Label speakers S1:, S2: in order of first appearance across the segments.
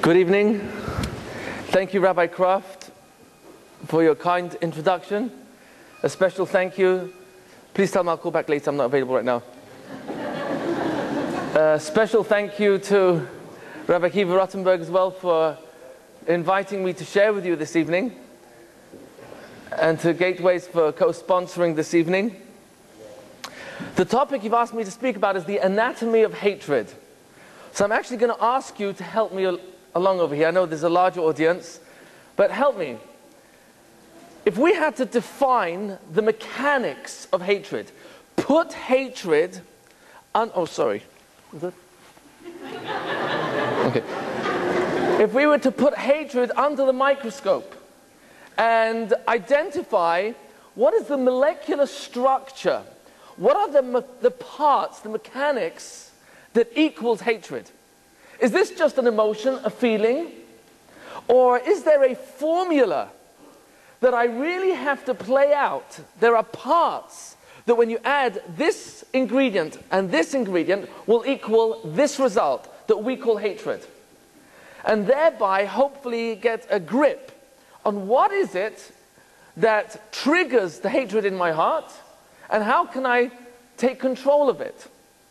S1: Good evening. Thank you, Rabbi Kraft, for your kind introduction. A special thank you. Please tell me I'll call back later. I'm not available right now. A special thank you to Rabbi Kiva Rottenberg as well for inviting me to share with you this evening, and to Gateways for co-sponsoring this evening. The topic you've asked me to speak about is the anatomy of hatred. So I'm actually going to ask you to help me along over here. I know there's a larger audience, but help me. If we had to define the mechanics of hatred, put hatred oh, sorry. Is it? Okay. If we were to put hatred under the microscope and identify what is the molecular structure, what are the parts, the mechanics that equals hatred? Is this just an emotion, a feeling? Or is there a formula that I really have to play out? There are parts that when you add this ingredient and this ingredient will equal this result that we call hatred. And thereby hopefully get a grip on what is it that triggers the hatred in my heart, and how can I take control of it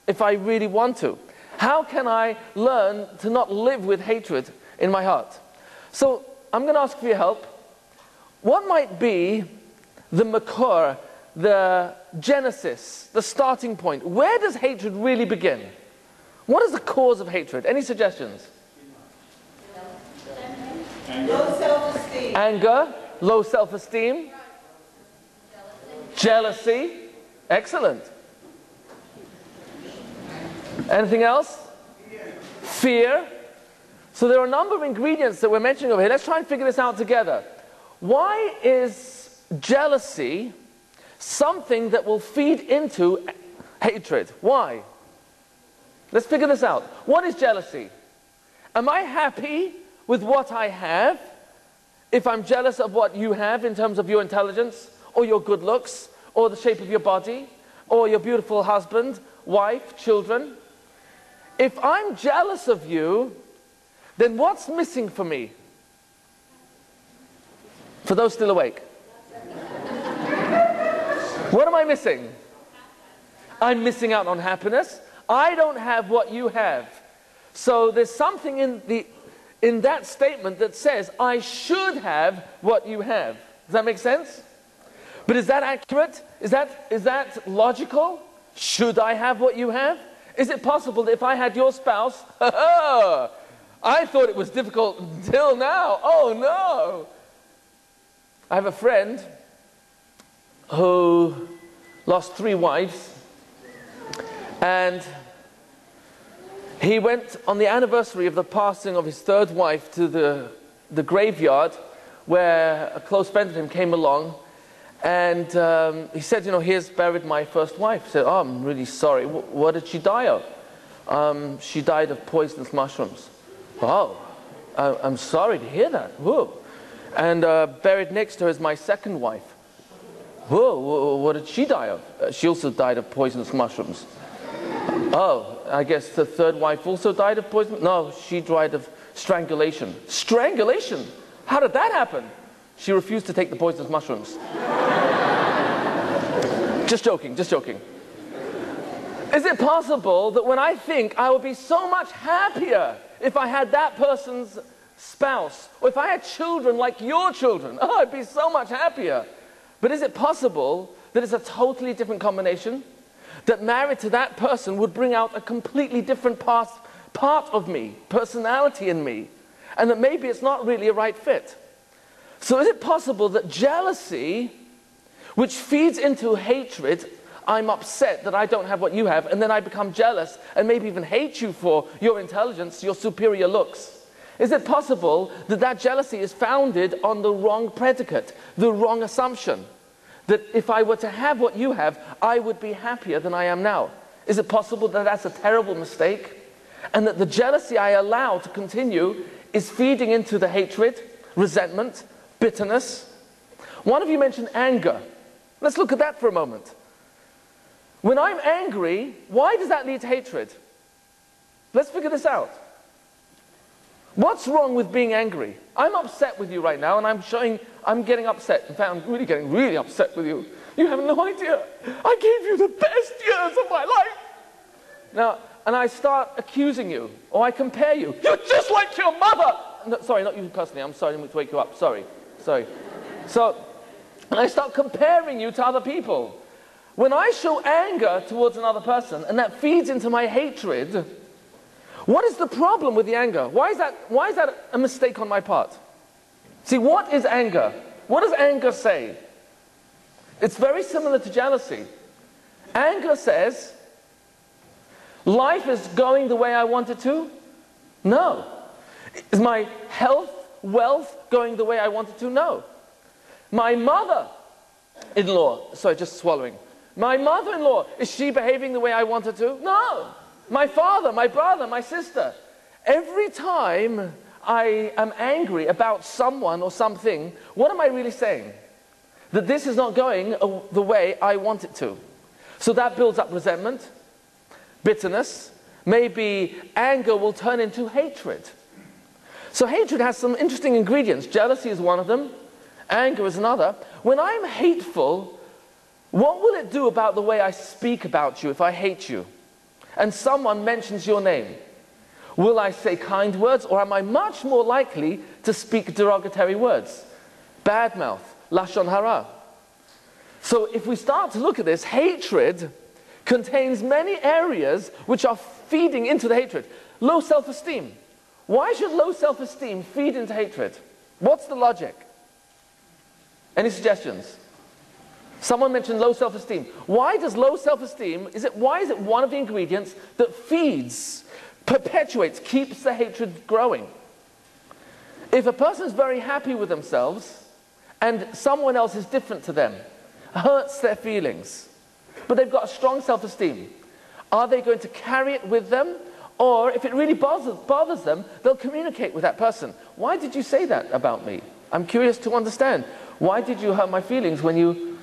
S1: if I really want to? How can I learn to not live with hatred in my heart? So I'm going to ask for your help. What might be the makor, the genesis, the starting point? Where does hatred really begin? What is the cause of hatred? Any suggestions?
S2: Low self-esteem.
S1: Anger, low self-esteem. Jealousy. Excellent. Anything else? Fear. So there are a number of ingredients that we're mentioning over here. Let's try and figure this out together. Why is jealousy something that will feed into hatred? Why? Let's figure this out. What is jealousy? Am I happy with what I have if I'm jealous of what you have in terms of your intelligence, or your good looks, or the shape of your body, or your beautiful husband, wife, children? If I'm jealous of you, then what's missing for me? For those still awake. What am I missing? I'm missing out on happiness. I don't have what you have. So there's something in that statement that says, I should have what you have. Does that make sense? But is that accurate? Is that logical? Should I have what you have? Is it possible that if I had your spouse, I thought it was difficult until now. Oh no! I have a friend who lost 3 wives, and he went on the anniversary of the passing of his 3rd wife to the graveyard, where a close friend of him came along, and he said, you know, here's buried my 1st wife. He said, oh, I'm really sorry. What did she die of? She died of poisonous mushrooms. Oh, I'm sorry to hear that. Whoa. And buried next to her is my 2nd wife. Whoa, what did she die of? She also died of poisonous mushrooms. Oh, I guess the 3rd wife also died of poison? No, she died of strangulation. Strangulation? How did that happen? She refused to take the poisonous mushrooms. Just joking, just joking. Is it possible that when I think I would be so much happier if I had that person's spouse, or if I had children like your children, oh, I'd be so much happier. But is it possible that it's a totally different combination? That married to that person would bring out a completely different part of me, personality in me, and that maybe it's not really a right fit? So is it possible that jealousy, which feeds into hatred, I'm upset that I don't have what you have, and then I become jealous and maybe even hate you for your intelligence, your superior looks? Is it possible that that jealousy is founded on the wrong predicate, the wrong assumption? That if I were to have what you have, I would be happier than I am now? Is it possible that that's a terrible mistake? And that the jealousy I allow to continue is feeding into the hatred, resentment, bitterness? One of you mentioned anger. Let's look at that for a moment. When I'm angry, why does that lead to hatred? Let's figure this out. What's wrong with being angry? I'm upset with you right now, and I'm getting upset. In fact, I'm really getting really upset with you. You have no idea. I gave you the best years of my life. Now, and I start accusing you, or I compare you. You're just like your mother. No, sorry, not you personally. I'm sorry, I didn't mean to wake you up. Sorry. So, and I start comparing you to other people. When I show anger towards another person, and that feeds into my hatred, what is the problem with the anger? Why is that a mistake on my part? See, what is anger? What does anger say? It's very similar to jealousy. Anger says, life is going the way I want it to? No. Is my health, wealth going the way I want it to? No. My mother-in-law, sorry, just swallowing. My mother-in-law, is she behaving the way I want her to? No. My father, my brother, my sister. Every time I am angry about someone or something, what am I really saying? That this is not going the way I want it to. So that builds up resentment, bitterness. Maybe anger will turn into hatred. So hatred has some interesting ingredients. Jealousy is one of them. Anger is another. When I'm hateful, what will it do about the way I speak about you if I hate you? And someone mentions your name. Will I say kind words, or am I much more likely to speak derogatory words? Bad mouth, lashon hara. So if we start to look at this, hatred contains many areas which are feeding into the hatred. Low self-esteem. Why should low self-esteem feed into hatred? What's the logic? Any suggestions? Someone mentioned low self-esteem. Why does low self-esteem, why is it one of the ingredients that feeds, perpetuates, keeps the hatred growing? If a person is very happy with themselves and someone else is different to them, hurts their feelings, but they've got a strong self-esteem, are they going to carry it with them? Or if it really bothers them, they'll communicate with that person. Why did you say that about me? I'm curious to understand. Why did you hurt my feelings when you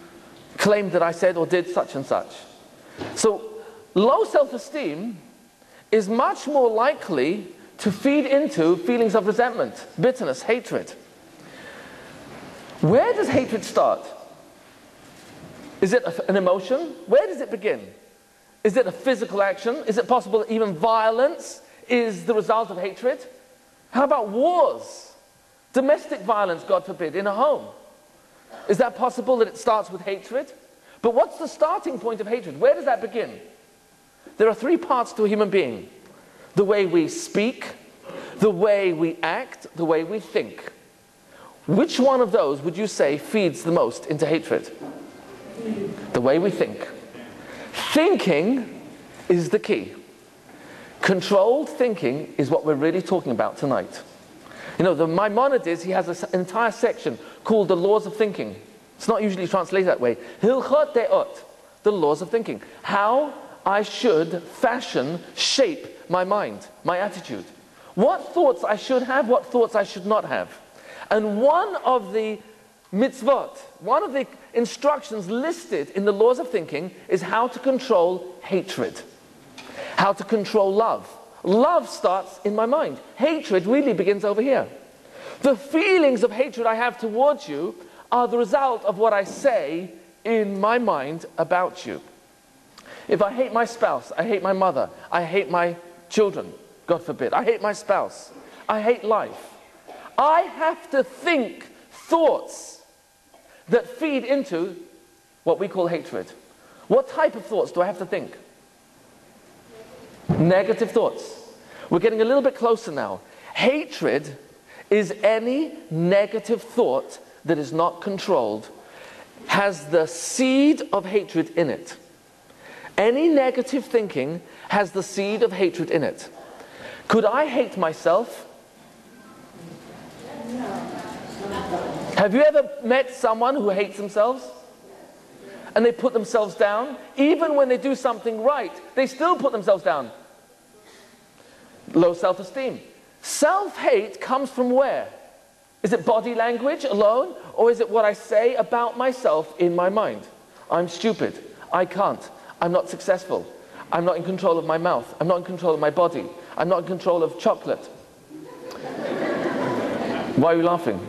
S1: claimed that I said or did such and such? So low self-esteem is much more likely to feed into feelings of resentment, bitterness, hatred. Where does hatred start? Is it an emotion? Where does it begin? Is it a physical action? Is it possible that even violence is the result of hatred? How about wars? Domestic violence, God forbid, in a home. Is that possible that it starts with hatred? But what's the starting point of hatred? Where does that begin? There are three parts to a human being. The way we speak, the way we act, the way we think. Which one of those would you say feeds the most into hatred? The way we think. Thinking is the key. Controlled thinking is what we're really talking about tonight. You know, the Maimonides, he has an entire section called the laws of thinking. It's not usually translated that way. Hilchot de'ot, the laws of thinking. How I should fashion, shape my mind, my attitude. What thoughts I should have, what thoughts I should not have. And one of the mitzvot, one of the instructions listed in the laws of thinking is how to control hatred. How to control love. Love starts in my mind. Hatred really begins over here. The feelings of hatred I have towards you are the result of what I say in my mind about you. If I hate my spouse, I hate my mother, I hate my children, God forbid, I hate my spouse, I hate life. I have to think thoughts that feed into what we call hatred. What type of thoughts do I have to think? Negative thoughts. We're getting a little bit closer now. Hatred is any negative thought that is not controlled, has the seed of hatred in it. Any negative thinking has the seed of hatred in it. Could I hate myself? Have you ever met someone who hates themselves? And they put themselves down? Even when they do something right, they still put themselves down. Low self-esteem. Self-hate comes from where? Is it body language alone? Or is it what I say about myself in my mind? I'm stupid. I can't. I'm not successful. I'm not in control of my mouth. I'm not in control of my body. I'm not in control of chocolate. Why are you laughing?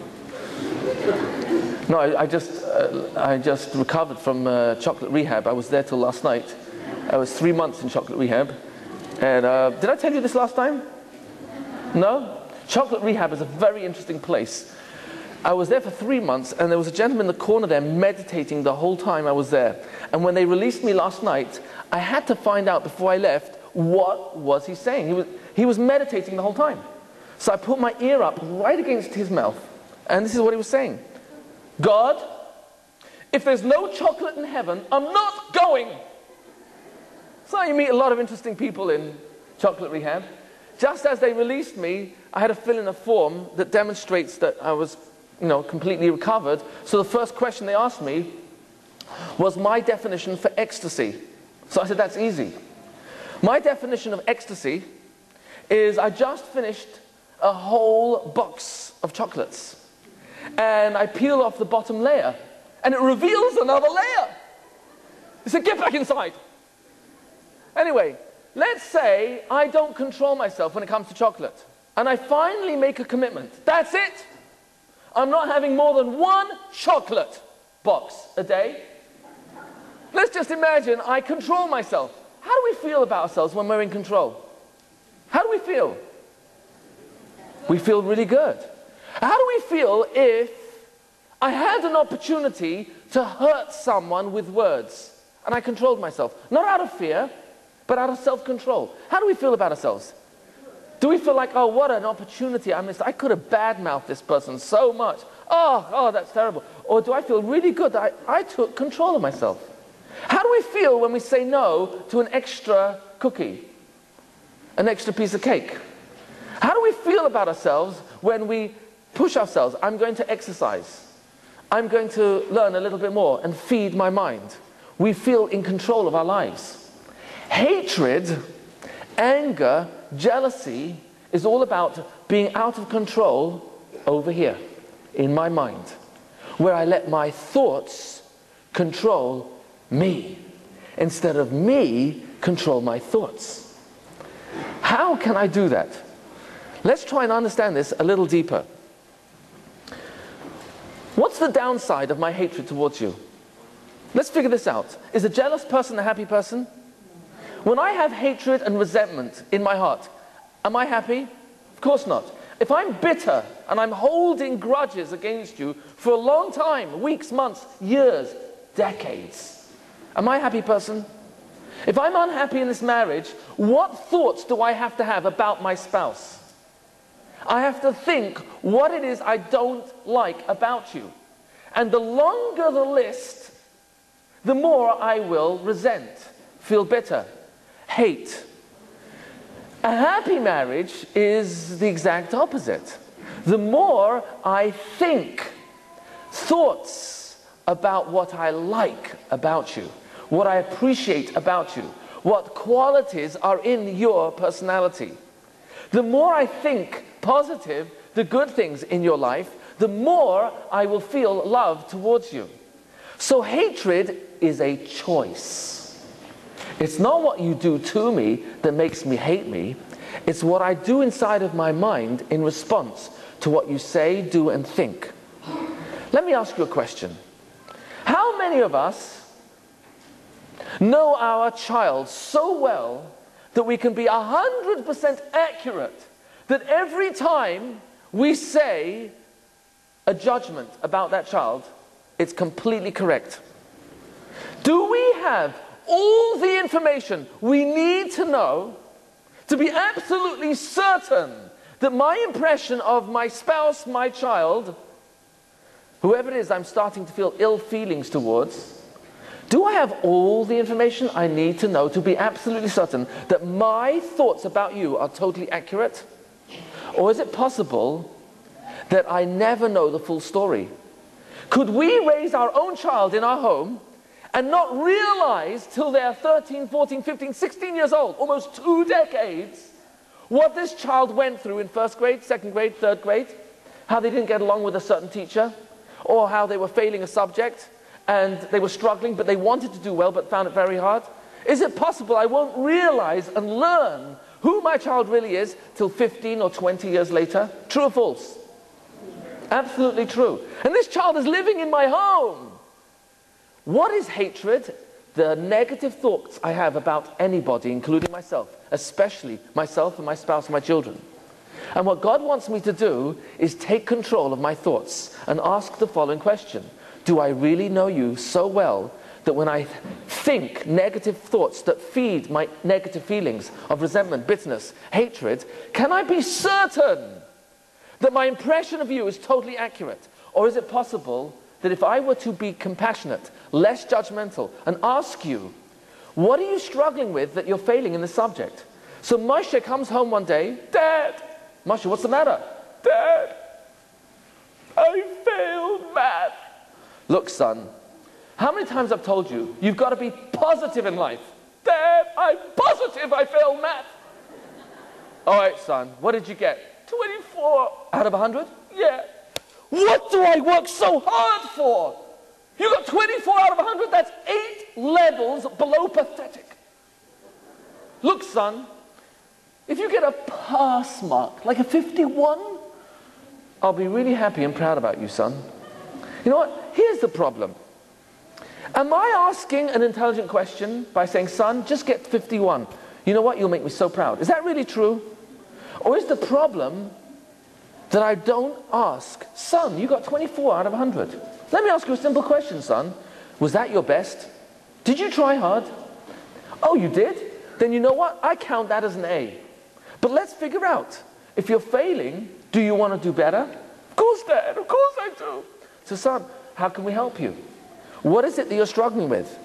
S1: No, I just recovered from chocolate rehab. I was there till last night. I was 3 months in chocolate rehab. And did I tell you this last time? No? Chocolate rehab is a very interesting place. I was there for 3 months, and there was a gentleman in the corner there meditating the whole time I was there. And when they released me last night, I had to find out before I left, what was he saying? He was meditating the whole time. So I put my ear up right against his mouth, and this is what he was saying. God, if there's no chocolate in heaven, I'm not going. So you meet a lot of interesting people in chocolate rehab. Just as they released me, I had to fill in a form that demonstrates that I was, completely recovered. So the first question they asked me was my definition for ecstasy. So I said, that's easy. My definition of ecstasy is I just finished a whole box of chocolates. And I peel off the bottom layer, and it reveals another layer. He said, get back inside. Anyway, let's say I don't control myself when it comes to chocolate, and I finally make a commitment. That's it. I'm not having more than 1 chocolate box a day. Let's just imagine I control myself. How do we feel about ourselves when we're in control? How do we feel? We feel really good. How do we feel if I had an opportunity to hurt someone with words and I controlled myself? Not out of fear, but out of self-control. How do we feel about ourselves? Do we feel like, oh, what an opportunity I missed. I could have badmouthed this person so much. Oh, that's terrible. Or do I feel really good that I took control of myself? How do we feel when we say no to an extra cookie, an extra piece of cake? How do we feel about ourselves when we push ourselves? I'm going to exercise. I'm going to learn a little bit more and feed my mind. We feel in control of our lives. Hatred, anger, jealousy is all about being out of control over here in my mind, where I let my thoughts control me instead of me control my thoughts. How can I do that? Let's try and understand this a little deeper. What's the downside of my hatred towards you? Let's figure this out. Is a jealous person a happy person? When I have hatred and resentment in my heart, am I happy? Of course not. If I'm bitter and I'm holding grudges against you for a long time, weeks, months, years, decades, am I a happy person? If I'm unhappy in this marriage, what thoughts do I have to have about my spouse? I have to think what it is I don't like about you. And the longer the list, the more I will resent, feel bitter, hate. A happy marriage is the exact opposite. The more I think thoughts about what I like about you, what I appreciate about you, what qualities are in your personality, the more I think positive, the good things in your life, the more I will feel love towards you. So hatred is a choice. It's not what you do to me that makes me hate me. It's what I do inside of my mind in response to what you say, do, and think. Let me ask you a question. How many of us know our child so well that we can be 100% accurate that every time we say a judgment about that child, it's completely correct? Do we have all the information we need to know to be absolutely certain that my impression of my spouse, my child, whoever it is I'm starting to feel ill feelings towards, do I have all the information I need to know to be absolutely certain that my thoughts about you are totally accurate? Or is it possible that I never know the full story? Could we raise our own child in our home and not realize till they're 13, 14, 15, 16 years old, almost 2 decades, what this child went through in first grade, second grade, third grade, how they didn't get along with a certain teacher, or how they were failing a subject and they were struggling but they wanted to do well but found it very hard? Is it possible I won't realize and learn who my child really is till 15 or 20 years later? True or false? Absolutely true. And this child is living in my home. What is hatred? The negative thoughts I have about anybody, including myself, especially myself and my spouse and my children. And what God wants me to do is take control of my thoughts and ask the following question. Do I really know you so well that when I think negative thoughts that feed my negative feelings of resentment, bitterness, hatred, can I be certain that my impression of you is totally accurate? Or is it possible that if I were to be compassionate, less judgmental, and ask you, what are you struggling with that you're failing in the subject? So Moshe comes home one day, Dad, Moshe, what's the matter? Dad, I failed math. Look, son, how many times I've told you, you've got to be positive in life. Dad, I'm positive I failed math. All right, son, what did you get? 24 out of 100? Yeah. What do I work so hard for? You got 24 out of 100, that's 8 levels below pathetic. Look, son, if you get a pass mark, like a 51, I'll be really happy and proud about you, son. You know what? Here's the problem. Am I asking an intelligent question by saying, son, just get 51. You know what? You'll make me so proud. Is that really true? Or is the problem that I don't ask, son, you got 24 out of 100. Let me ask you a simple question, son. Was that your best? Did you try hard? Oh, you did? Then you know what? I count that as an A. But let's figure out, if you're failing, do you want to do better? Of course, Dad, of course I do. So, son, how can we help you? What is it that you're struggling with?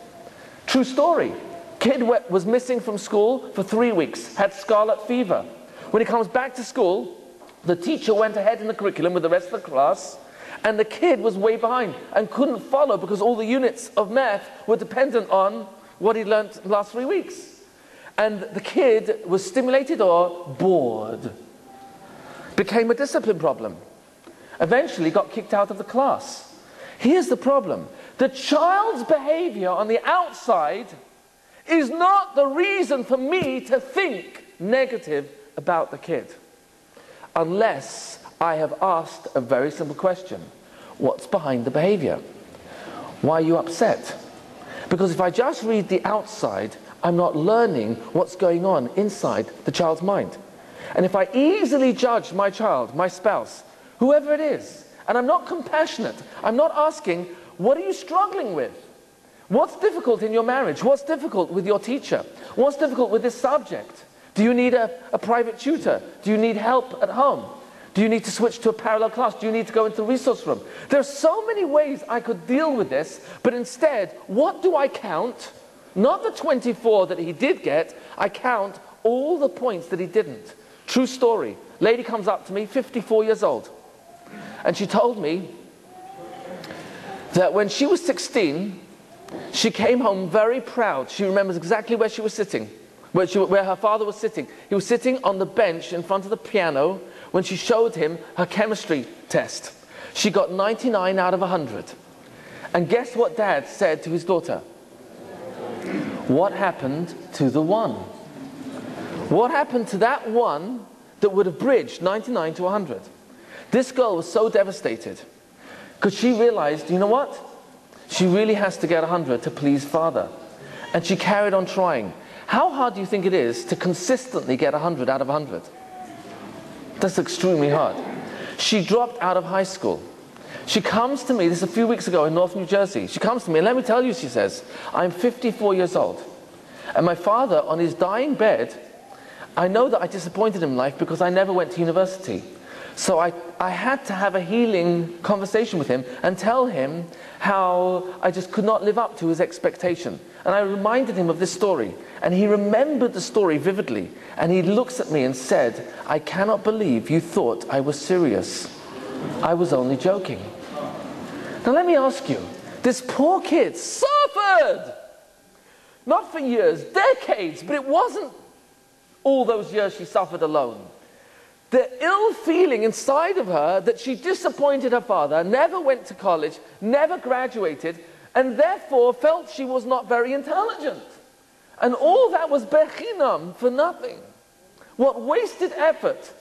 S1: True story. Kid was missing from school for 3 weeks, had scarlet fever. When he comes back to school, the teacher went ahead in the curriculum with the rest of the class, and the kid was way behind and couldn't follow because all the units of math were dependent on what he learned the last 3 weeks. And the kid was stimulated or bored. Became a discipline problem. Eventually got kicked out of the class. Here's the problem. The child's behavior on the outside is not the reason for me to think negative about the kid. Unless I have asked a very simple question. What's behind the behavior? Why are you upset? Because if I just read the outside, I'm not learning what's going on inside the child's mind. And if I easily judge my child, my spouse, whoever it is, and I'm not compassionate, I'm not asking, what are you struggling with? What's difficult in your marriage? What's difficult with your teacher? What's difficult with this subject? Do you need a private tutor? Do you need help at home? Do you need to switch to a parallel class? Do you need to go into the resource room? There are so many ways I could deal with this, but instead, what do I count? Not the 24 that he did get, I count all the points that he didn't. True story. Lady comes up to me, 54 years old. And she told me that when she was 16, she came home very proud. She remembers exactly where she was sitting, where her father was sitting. He was sitting on the bench in front of the piano when she showed him her chemistry test. She got 99 out of 100. And guess what Dad said to his daughter? What happened to the one? What happened to that one that would have bridged 99 to 100? This girl was so devastated because she realized, you know what? She really has to get 100 to please Father. And she carried on trying. How hard do you think it is to consistently get 100 out of 100? That's extremely hard. She dropped out of high school. She comes to me, this is a few weeks ago in North New Jersey. She comes to me, and let me tell you, she says, I'm 54 years old. And my father, on his dying bed, I know that I disappointed him in life because I never went to university. So I had to have a healing conversation with him and tell him how I just could not live up to his expectation. And I reminded him of this story. And he remembered the story vividly. And he looks at me and said, I cannot believe you thought I was serious. I was only joking. Now let me ask you, this poor kid suffered! Not for years, decades, but it wasn't all those years she suffered alone. The ill feeling inside of her that she disappointed her father, never went to college, never graduated, and therefore felt she was not very intelligent. And all that was bechinam, for nothing. What wasted effort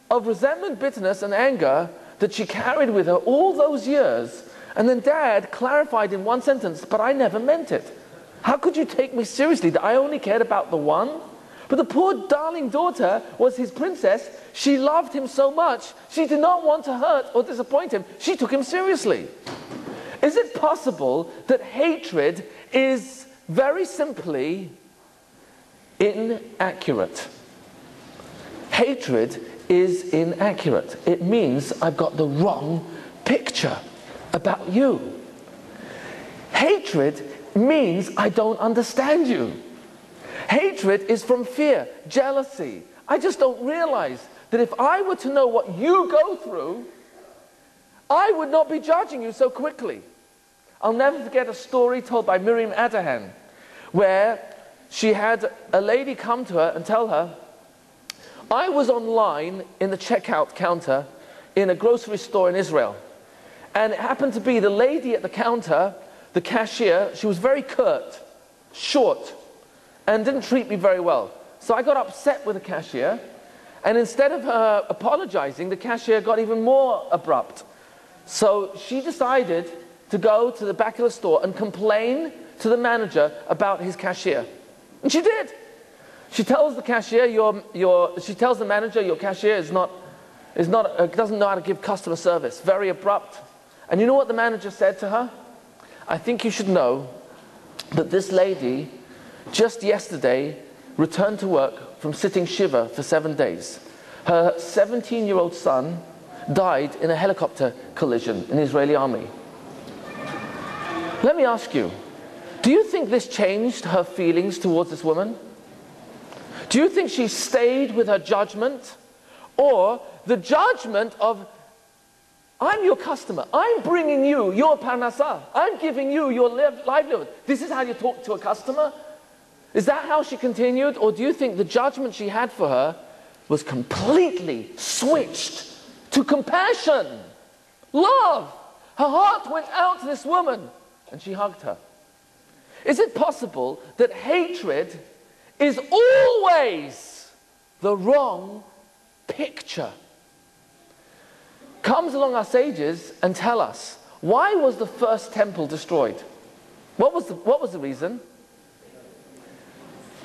S1: of resentment, bitterness, and anger that she carried with her all those years. And then Dad clarified in one sentence, but I never meant it. How could you take me seriously that I only cared about the one? But the poor darling daughter was his princess. She loved him so much. She did not want to hurt or disappoint him. She took him seriously. Is it possible that hatred is very simply inaccurate? Hatred is inaccurate. It means I've got the wrong picture about you. Hatred means I don't understand you. Hatred is from fear, jealousy. I just don't realize that if I were to know what you go through, I would not be judging you so quickly. I'll never forget a story told by Miriam Adahan, where she had a lady come to her and tell her, I was online in the checkout counter in a grocery store in Israel. And it happened to be the lady at the counter, the cashier, she was very curt, short, and didn't treat me very well. So I got upset with the cashier, and instead of her apologizing, the cashier got even more abrupt. So she decided to go to the back of the store and complain to the manager about his cashier. And she did. She tells the cashier, she tells the manager, your cashier doesn't know how to give customer service. Very abrupt. And you know what the manager said to her? I think you should know that this lady just yesterday returned to work from sitting Shiva for 7 days. Her 17-year-old son died in a helicopter collision in the Israeli army. Let me ask you, do you think this changed her feelings towards this woman? Do you think she stayed with her judgment? Or the judgment of, I'm your customer, I'm bringing you your parnasah, I'm giving you your livelihood. This is how you talk to a customer? Is that how she continued? Or do you think the judgment she had for her was completely switched to compassion, love? Her heart went out to this woman and she hugged her. Is it possible that hatred is always the wrong picture? Comes along our sages and tell us, why was the first temple destroyed? What was the reason?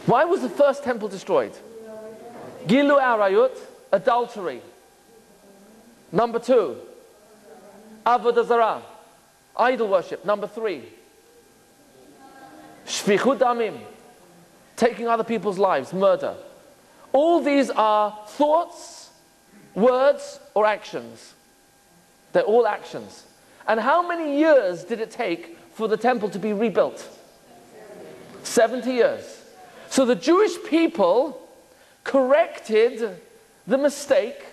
S1: Why was the first temple destroyed? Gilu Arayut, adultery. Number 2, Avodah Zarah, idol worship. Number 3, Shfichut Damim, taking other people's lives, murder. All these are thoughts, words, or actions. They're all actions. And how many years did it take for the temple to be rebuilt? 70 years. So the Jewish people corrected the mistake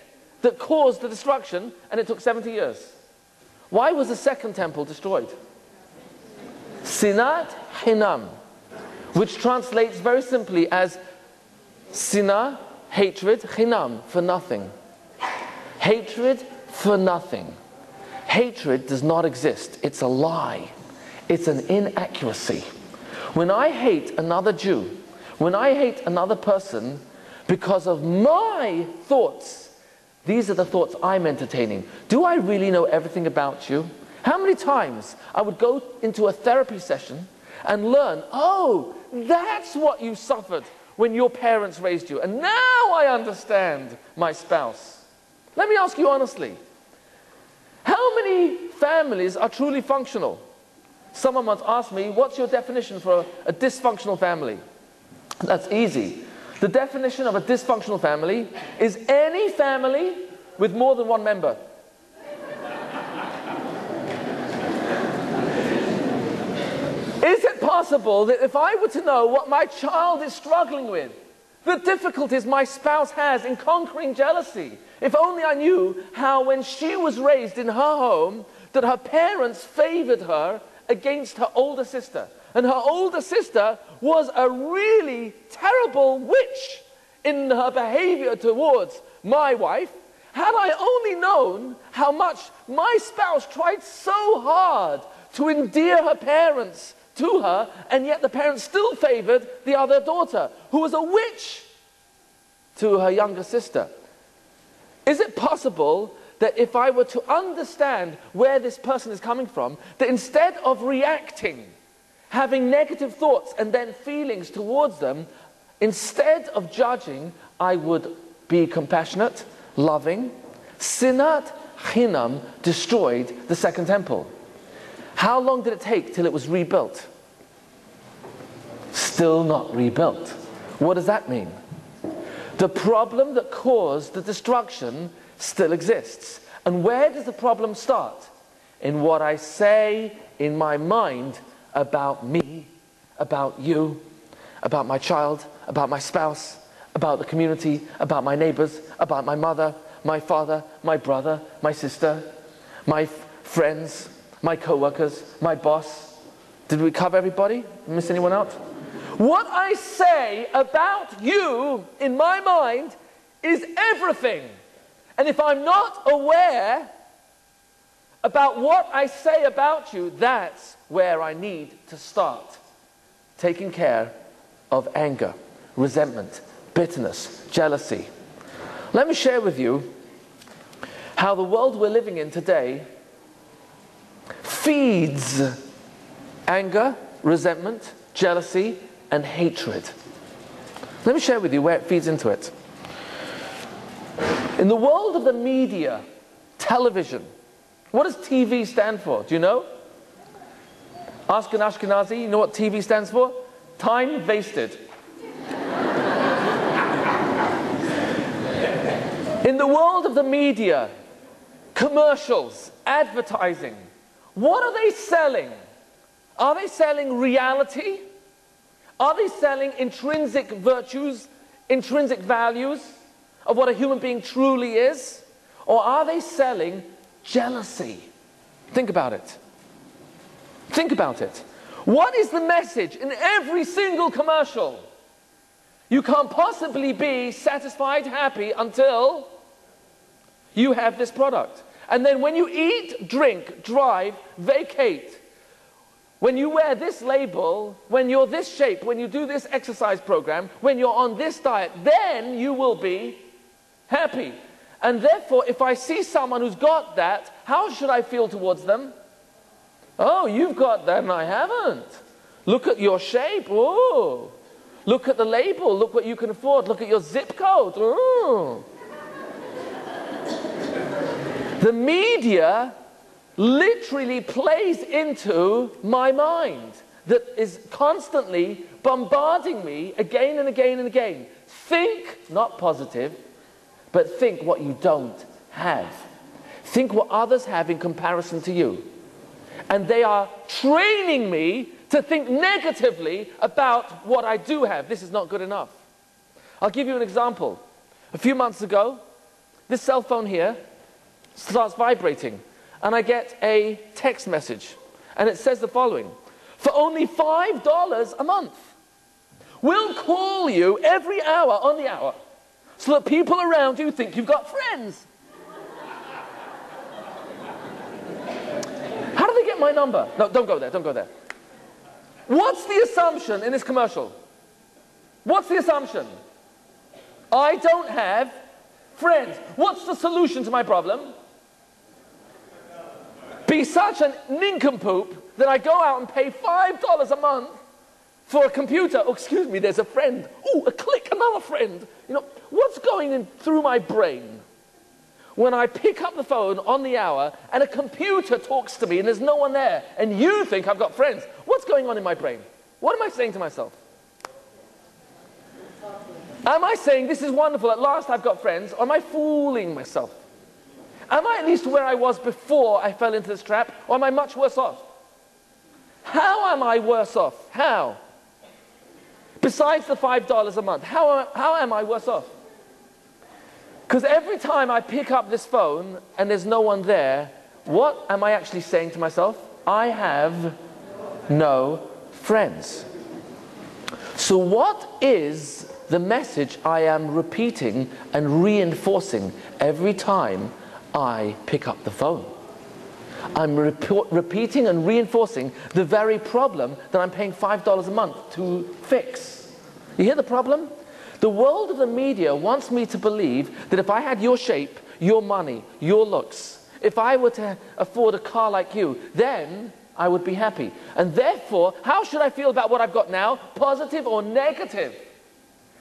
S1: that caused the destruction, and it took 70 years. Why was the second temple destroyed? Sinat Hinam, which translates very simply as Sinah, hatred, Hinam, for nothing. Hatred for nothing. Hatred does not exist. It's a lie. It's an inaccuracy. When I hate another Jew, when I hate another person because of my thoughts, these are the thoughts I'm entertaining. Do I really know everything about you? How many times I would go into a therapy session and learn, oh, that's what you suffered when your parents raised you. And now I understand my spouse. Let me ask you honestly, how many families are truly functional? Someone once asked me, what's your definition for a dysfunctional family? That's easy. The definition of a dysfunctional family is any family with more than one member. Is it possible that if I were to know what my child is struggling with, the difficulties my spouse has in conquering jealousy, if only I knew how when she was raised in her home, that her parents favored her against her older sister. And her older sister was a really terrible witch in her behavior towards my wife. Had I only known how much my spouse tried so hard to endear her parents to her, and yet the parents still favored the other daughter, who was a witch to her younger sister. Is it possible that if I were to understand where this person is coming from, that instead of reacting, having negative thoughts and then feelings towards them, instead of judging, I would be compassionate, loving. Sinat Chinam destroyed the Second Temple. How long did it take till it was rebuilt? Still not rebuilt. What does that mean? The problem that caused the destruction still exists. And where does the problem start? In what I say in my mind about me, about you, about my child, about my spouse, about the community, about my neighbors, about my mother, my father, my brother, my sister, my friends, my co-workers, my boss. Did we cover everybody? Miss anyone out? What I say about you in my mind is everything. And if I'm not aware about what I say about you, that's where I need to start taking care of anger, resentment, bitterness, jealousy. Let me share with you how the world we're living in today feeds anger, resentment, jealousy, and hatred. Let me share with you where it feeds into it. In the world of the media, television, what does TV stand for? Do you know? Ask an Ashkenazi, you know what TV stands for? Time wasted. In the world of the media, commercials, advertising, what are they selling? Are they selling reality? Are they selling intrinsic virtues, intrinsic values of what a human being truly is? Or are they selling jealousy? Think about it. Think about it. What is the message in every single commercial? You can't possibly be satisfied, happy until you have this product. And then when you eat, drink, drive, vacate, when you wear this label, when you're this shape, when you do this exercise program, when you're on this diet, then you will be happy. And therefore, if I see someone who's got that, how should I feel towards them? Oh, you've got that and I haven't. Look at your shape. Ooh. Look at the label. Look what you can afford. Look at your zip code. Ooh. The media literally plays into my mind that is constantly bombarding me again and again and again. Think, not positive, but think what you don't have. Think what others have in comparison to you. And they are training me to think negatively about what I do have. This is not good enough. I'll give you an example. A few months ago, this cell phone here starts vibrating. And I get a text message, and it says the following: for only $5 a month, we'll call you every hour on the hour, so that people around you think you've got friends. How do they get my number? No, don't go there, don't go there. What's the assumption in this commercial? What's the assumption? I don't have friends. What's the solution to my problem? Be such a nincompoop that I go out and pay $5 a month for a computer. Oh, excuse me, there's a friend. Ooh, a click, another friend. You know, what's going in through my brain when I pick up the phone on the hour and a computer talks to me and there's no one there and you think I've got friends? What's going on in my brain? What am I saying to myself? Am I saying this is wonderful, at last I've got friends, or am I fooling myself? Am I at least where I was before I fell into this trap, or am I much worse off? How am I worse off? How? Besides the $5 a month, how am I worse off? Because every time I pick up this phone and there's no one there, what am I actually saying to myself? I have no friends. So what is the message I am repeating and reinforcing every time I pick up the phone? I'm repeating and reinforcing the very problem that I'm paying $5 a month to fix. You hear the problem? The world of the media wants me to believe that if I had your shape, your money, your looks. If I were to afford a car like you, then I would be happy. And therefore, how should I feel about what I've got now? Positive or negative?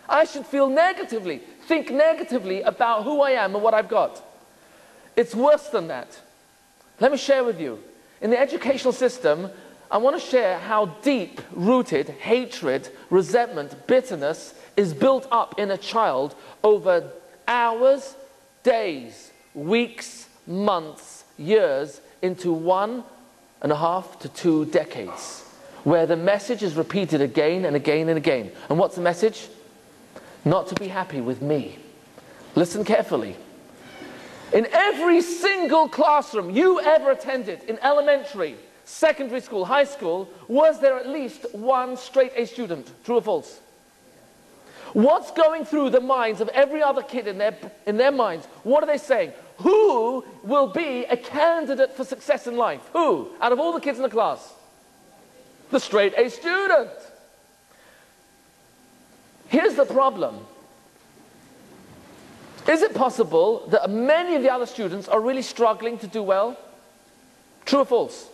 S1: I should feel negatively, think negatively about who I am and what I've got. It's worse than that. Let me share with you. In the educational system, I want to share how deep-rooted hatred, resentment, bitterness is built up in a child over hours, days, weeks, months, years, into 1.5 to 2 decades, where the message is repeated again and again and again. And what's the message? Not to be happy with me. Listen carefully. In every single classroom you ever attended, in elementary, secondary school, high school, was there at least one straight-A student? True or false? What's going through the minds of every other kid in their minds? What are they saying? Who will be a candidate for success in life? Who? Out of all the kids in the class? The straight-A student. Here's the problem. Is it possible that many of the other students are really struggling to do well? True or false?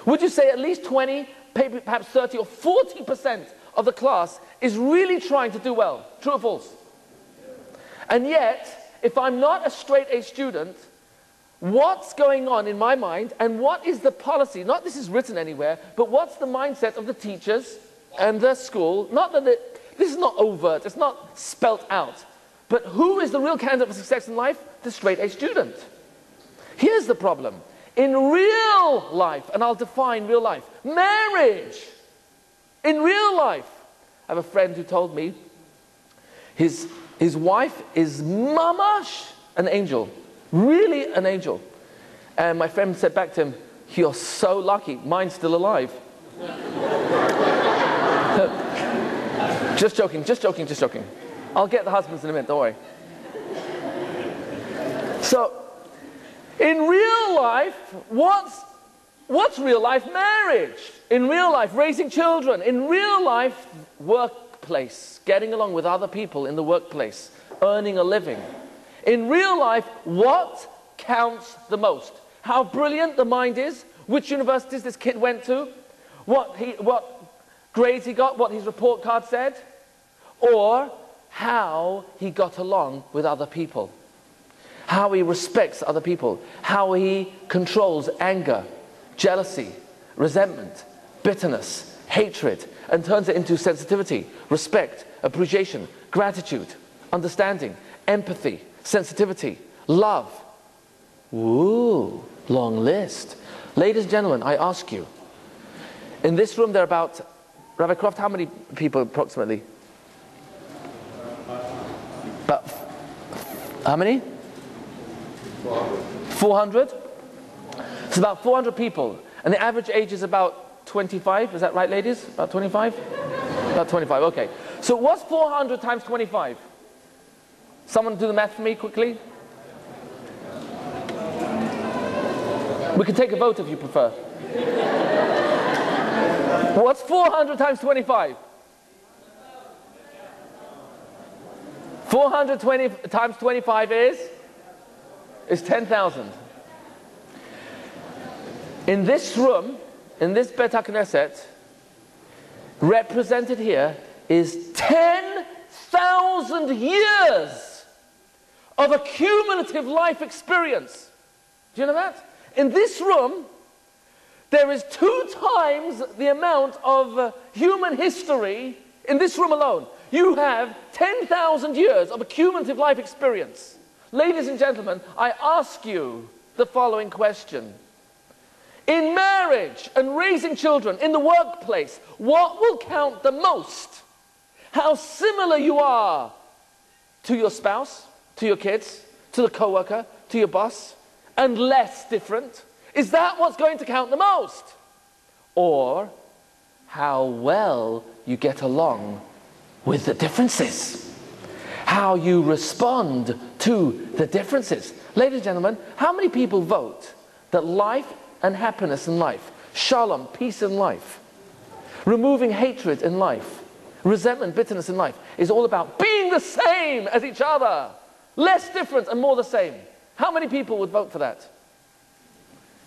S1: Would you say at least 20, perhaps 30 or 40% of the class is really trying to do well? True or false? And yet, if I'm not a straight-A student, what's going on in my mind and what is the policy? Not this is written anywhere, but what's the mindset of the teachers and the school? Not that this is not overt, it's not spelt out. But who is the real candidate for success in life? The straight-A student. Here's the problem. In real life, and I'll define real life, marriage. In real life, I have a friend who told me his wife is mamash an angel, really an angel. And my friend said back to him, "You're so lucky, mine's still alive." Just joking, just joking, just joking. I'll get the husbands in a minute, don't worry. So, in real life, what's real life marriage? In real life, raising children. In real life, workplace, getting along with other people in the workplace, earning a living. In real life, what counts the most? How brilliant the mind is, which universities this kid went to, what grades he got, what his report card said, or how he got along with other people, how he respects other people, how he controls anger, jealousy, resentment, bitterness, hatred, and turns it into sensitivity, respect, appreciation, gratitude, understanding, empathy, sensitivity, love. Ooh, long list. Ladies and gentlemen, I ask you, in this room there are about, Rabbi Croft, how many people approximately? About, how many? 400? It's about 400 people. And the average age is about 25. Is that right, ladies? About 25? About 25, okay. So what's 400 times 25? Someone do the math for me quickly? We can take a vote if you prefer. What's 400 times 25? 420 times 25 is 10,000. In this room, in this Bet HaKnesset, represented here is 10,000 years of a cumulative life experience. Do you know that? In this room, there is 2 times the amount of human history in this room alone. You have 10,000 years of a cumulative life experience. Ladies and gentlemen, I ask you the following question. In marriage and raising children, in the workplace, what will count the most? How similar you are to your spouse, to your kids, to the coworker, to your boss, and less different? Is that what's going to count the most? Or how well you get along with the differences? How you respond to the differences? Ladies and gentlemen, how many people vote that life and happiness in life, shalom, peace in life, removing hatred in life, resentment, bitterness in life, is all about being the same as each other, less different and more the same? How many people would vote for that?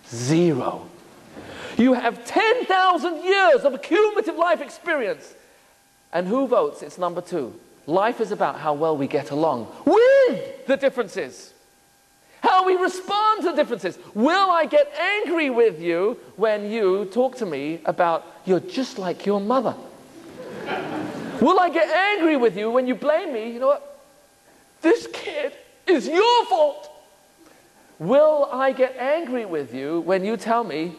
S1: 0. You have 10,000 years of cumulative life experience. And who votes? It's number 2. Life is about how well we get along with the differences. How we respond to differences. Will I get angry with you when you talk to me about you're just like your mother? Will I get angry with you when you blame me? You know what? This kid is your fault. Will I get angry with you when you tell me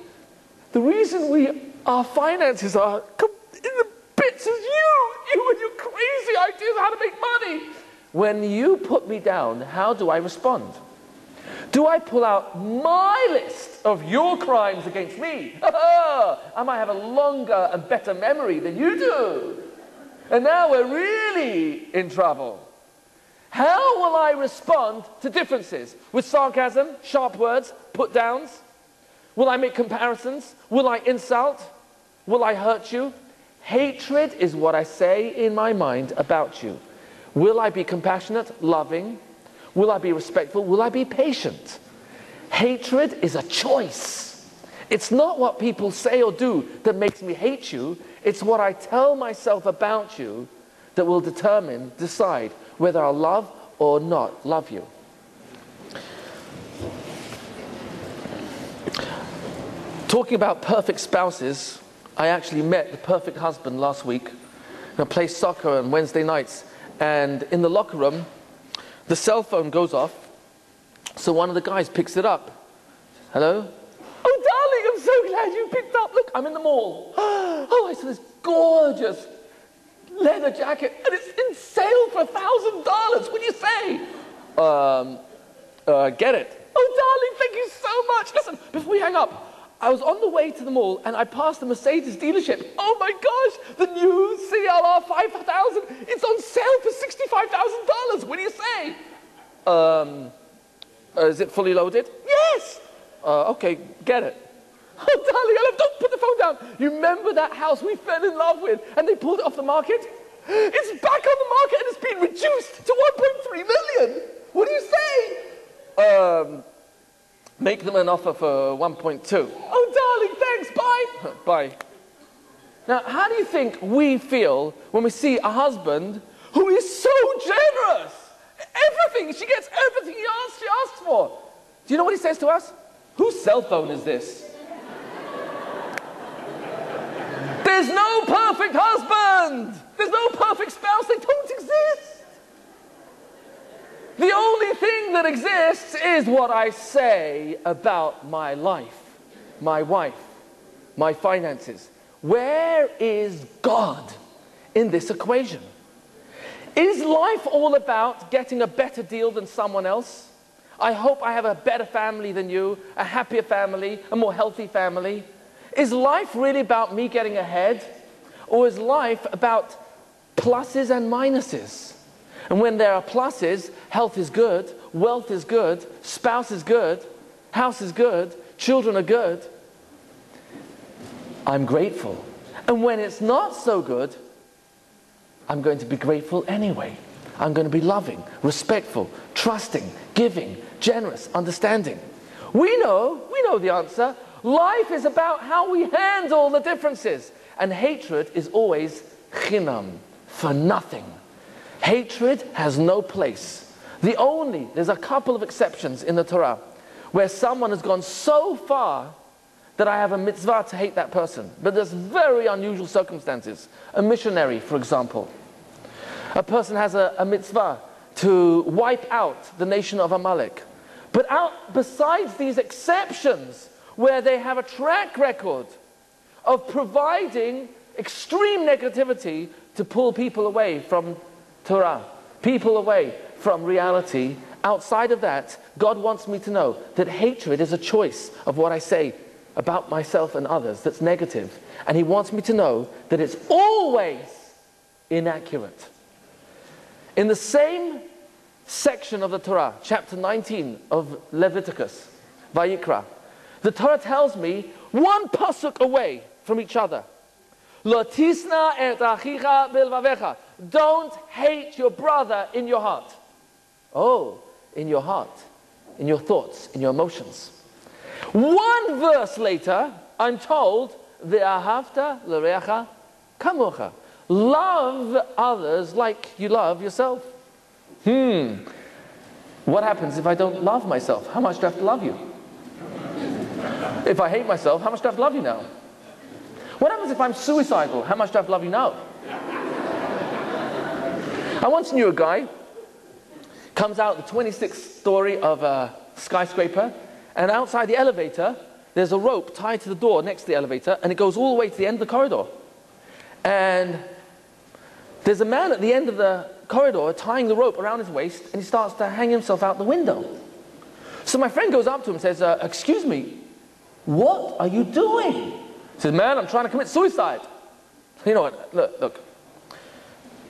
S1: the reason our finances are in the bits is you and your crazy ideas of how to make money? When you put me down, how do I respond? Do I pull out my list of your crimes against me? I might have a longer and better memory than you do. And now we're really in trouble. How will I respond to differences? With sarcasm, sharp words, put downs? Will I make comparisons? Will I insult? Will I hurt you? Hatred is what I say in my mind about you. Will I be compassionate, loving? Will I be respectful? Will I be patient? Hatred is a choice. It's not what people say or do that makes me hate you. It's what I tell myself about you that will decide whether I'll love or not love you. Talking about perfect spouses, I actually met the perfect husband last week. I play soccer on Wednesday nights, and in the locker room, the cell phone goes off, so one of the guys picks it up. Hello? Oh, darling, I'm so glad you picked up. Look, I'm in the mall. Oh, I saw this gorgeous leather jacket, and it's in sale for $1,000. What do you say? Get it. Oh, darling, thank you so much. Listen, before we hang up, I was on the way to the mall, and I passed the Mercedes dealership. Oh my gosh, the new CLR 5000. It's on sale for $65,000. What do you say? Is it fully loaded? Yes. Okay, get it. Oh, darling, don't put the phone down. You remember that house we fell in love with, and they pulled it off the market? It's back on the market, and it's been reduced to 1.3 million. What do you say? Make them an offer for 1.2. Oh, darling, thanks, bye. Bye. Now, how do you think we feel when we see a husband who is so generous? Everything, she gets everything she asks for. Do you know what he says to us? Whose cell phone is this? There's no perfect husband. There's no perfect spouse. They don't exist. The only thing that exists is what I say about my life, my wife, my finances. Where is God in this equation? Is life all about getting a better deal than someone else? I hope I have a better family than you, a happier family, a more healthy family. Is life really about me getting ahead? Or is life about pluses and minuses? And when there are pluses, health is good, wealth is good, spouse is good, house is good, children are good, I'm grateful. And when it's not so good, I'm going to be grateful anyway. I'm going to be loving, respectful, trusting, giving, generous, understanding. We know the answer. Life is about how we handle the differences. And hatred is always chinam, for nothing. Hatred has no place. There's a couple of exceptions in the Torah where someone has gone so far that I have a mitzvah to hate that person. But there's very unusual circumstances. A missionary, for example. A person has a mitzvah to wipe out the nation of Amalek. But besides these exceptions, where they have a track record of providing extreme negativity to pull people away from Torah, people away from reality, outside of that, God wants me to know that hatred is a choice of what I say about myself and others that's negative. And He wants me to know that it's always inaccurate. In the same section of the Torah, chapter 19 of Leviticus, Vayikra, the Torah tells me one pasuk away from each other. Lo tisna et achicha bilvavecha. Don't hate your brother in your heart. Oh, in your heart. in your thoughts, in your emotions. One verse later, I'm told, Ve'ahavta l'reacha kamocha. Love others like you love yourself. What happens if I don't love myself? How much do I have to love you? If I hate myself, how much do I have to love you now? What happens if I'm suicidal? How much do I have to love you now? I once knew a guy, comes out the 26th story of a skyscraper, and outside the elevator, there's a rope tied to the door next to the elevator, and it goes all the way to the end of the corridor. And there's a man at the end of the corridor tying the rope around his waist, and he starts to hang himself out the window. So my friend goes up to him and says, excuse me, what are you doing? He says, man, I'm trying to commit suicide. You know what, look,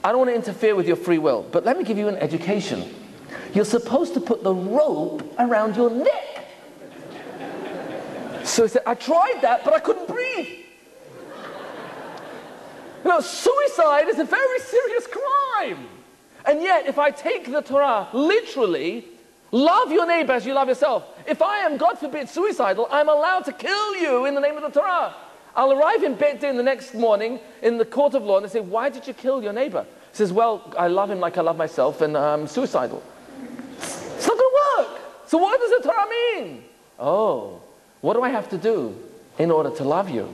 S1: I don't want to interfere with your free will, but let me give you an education. You're supposed to put the rope around your neck. So he said, I tried that, but I couldn't breathe. You know, suicide is a very serious crime. And yet, if I take the Torah literally, love your neighbor as you love yourself. If I am, God forbid, suicidal, I'm allowed to kill you in the name of the Torah. I'll arrive in Beit Din the next morning in the court of law, and they say, why did you kill your neighbor? He says, well, I love him like I love myself, and I'm suicidal. It's not going to work. So what does the Torah mean? Oh, what do I have to do in order to love you?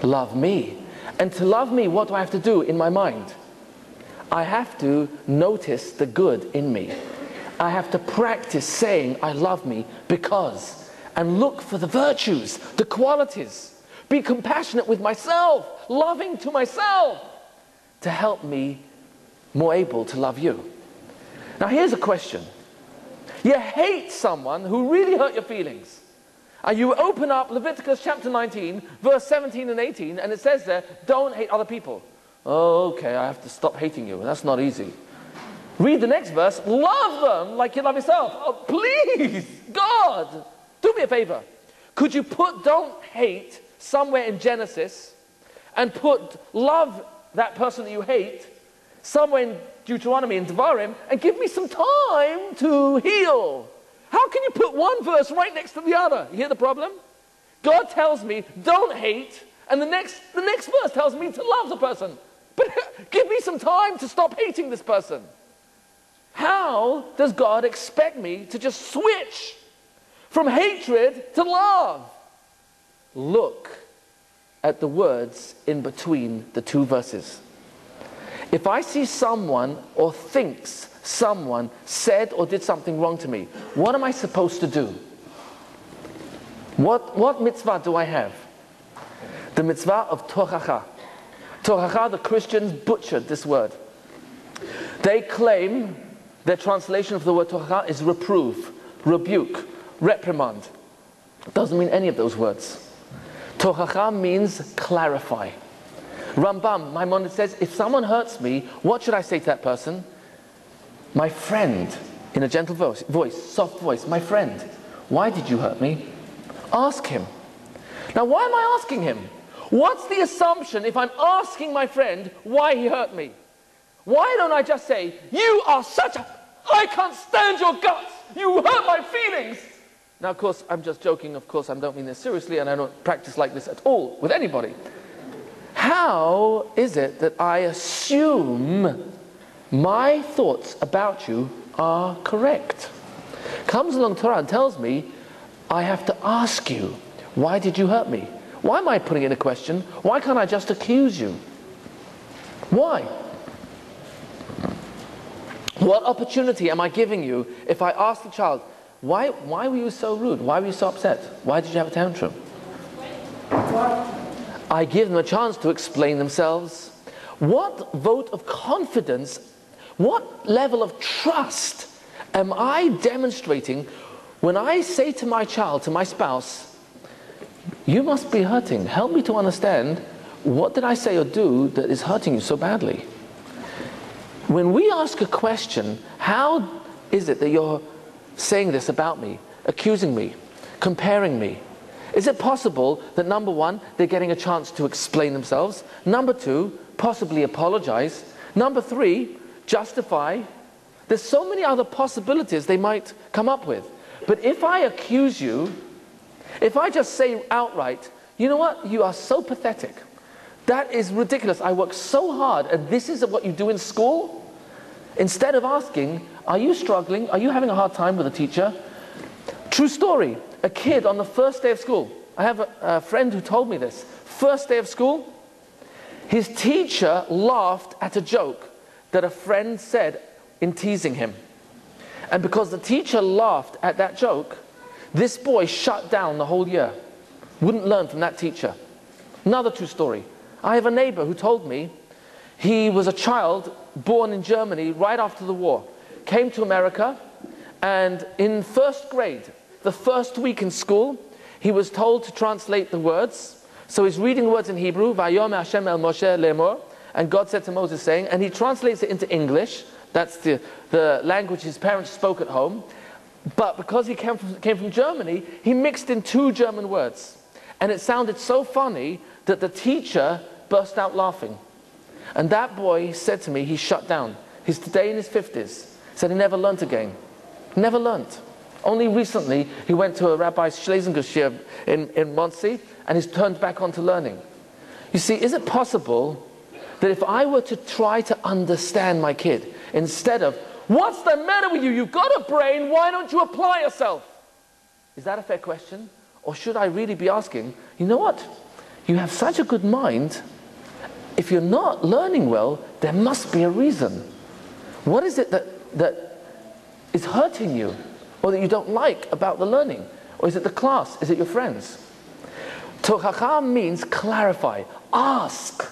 S1: Love me. And to love me, what do I have to do in my mind? I have to notice the good in me. I have to practice saying, I love me because, and look for the virtues, the qualities. Be compassionate with myself, loving to myself, to help me more able to love you. Now here's a question. You hate someone who really hurt your feelings. And you open up Leviticus chapter 19, verse 17 and 18, and it says there, don't hate other people. Oh, okay, I have to stop hating you. That's not easy. Read the next verse, love them like you love yourself. Oh, please, God, do me a favor. Could you put don't hate somewhere in Genesis and put love that person that you hate somewhere in Deuteronomy and Devarim and give me some time to heal? How can you put one verse right next to the other? You hear the problem? God tells me, don't hate, and the next verse tells me to love the person. But give me some time to stop hating this person. How does God expect me to just switch from hatred to love? Look at the words in between the two verses. If I see someone or thinks someone said or did something wrong to me, what am I supposed to do? What mitzvah do I have? The mitzvah of tochacha. Tochacha, the Christians butchered this word. They claim their translation of the word tochacha is reprove, rebuke, reprimand. It doesn't mean any of those words. Tochacha means clarify. Rambam, Maimonides says, if someone hurts me, what should I say to that person? My friend, in a gentle voice, soft voice, my friend, why did you hurt me? Ask him. Now, why am I asking him? What's the assumption if I'm asking my friend why he hurt me? Why don't I just say, you are such a... I can't stand your guts! You hurt my feelings! Now, of course, I'm just joking. Of course, I don't mean this seriously, and I don't practice like this at all with anybody. How is it that I assume my thoughts about you are correct? Comes along Torah and tells me, I have to ask you, why did you hurt me? Why am I putting in a question? Why can't I just accuse you? Why? What opportunity am I giving you if I ask the child, why were you so rude? Why were you so upset? Why did you have a tantrum? I give them a chance to explain themselves. What vote of confidence, what level of trust am I demonstrating when I say to my child, to my spouse, you must be hurting. Help me to understand, what did I say or do that is hurting you so badly? When we ask a question, how is it that you're saying this about me, accusing me, comparing me? Is it possible that, number one, they're getting a chance to explain themselves? Number two, possibly apologize. Number three, justify There's so many other possibilities they might come up with. But if I accuse you, if I just say outright, you know what, you are so pathetic. That is ridiculous. I work so hard, and this is what you do in school? Instead of asking, are you struggling? Are you having a hard time with a teacher? True story. A kid on the first day of school. I have a friend who told me this. First day of school, his teacher laughed at a joke that a friend said in teasing him. And because the teacher laughed at that joke, this boy shut down the whole year. Wouldn't learn from that teacher. Another true story. I have a neighbor who told me he was a child born in Germany right after the war. Came to America, and in first grade, the first week in school, he was told to translate the words. So he's reading the words in Hebrew, Vayomer Hashem el Moshe lemor, and God said to Moses saying, and he translates it into English. That's the language his parents spoke at home. But because he came from Germany, he mixed in two German words. And it sounded so funny that the teacher burst out laughing. And that boy said to me, he shut down. He's today in his 50s. Said he never learnt again. Never learnt. Only recently, he went to a Rabbi Schlesinger in Monsey, and he's turned back onto learning. You see, is it possible that if I were to try to understand my kid, instead of, what's the matter with you? You've got a brain, why don't you apply yourself? Is that a fair question? Or should I really be asking, you know what? You have such a good mind. If you're not learning well, there must be a reason. What is it that is hurting you, or that you don't like about the learning? Or is it the class? Is it your friends? Tochacha means clarify, ask.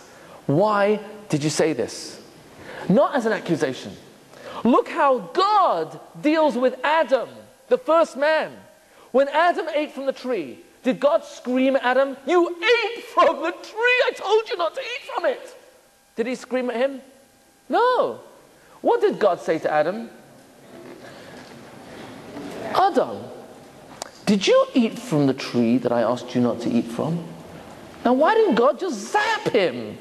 S1: Why did you say this? Not as an accusation. Look how God deals with Adam, the first man. When Adam ate from the tree, did God scream at Adam, you ate from the tree, I told you not to eat from it? Did he scream at him? No. What did God say to Adam? Adam, did you eat from the tree that I asked you not to eat from? Now why didn't God just zap him?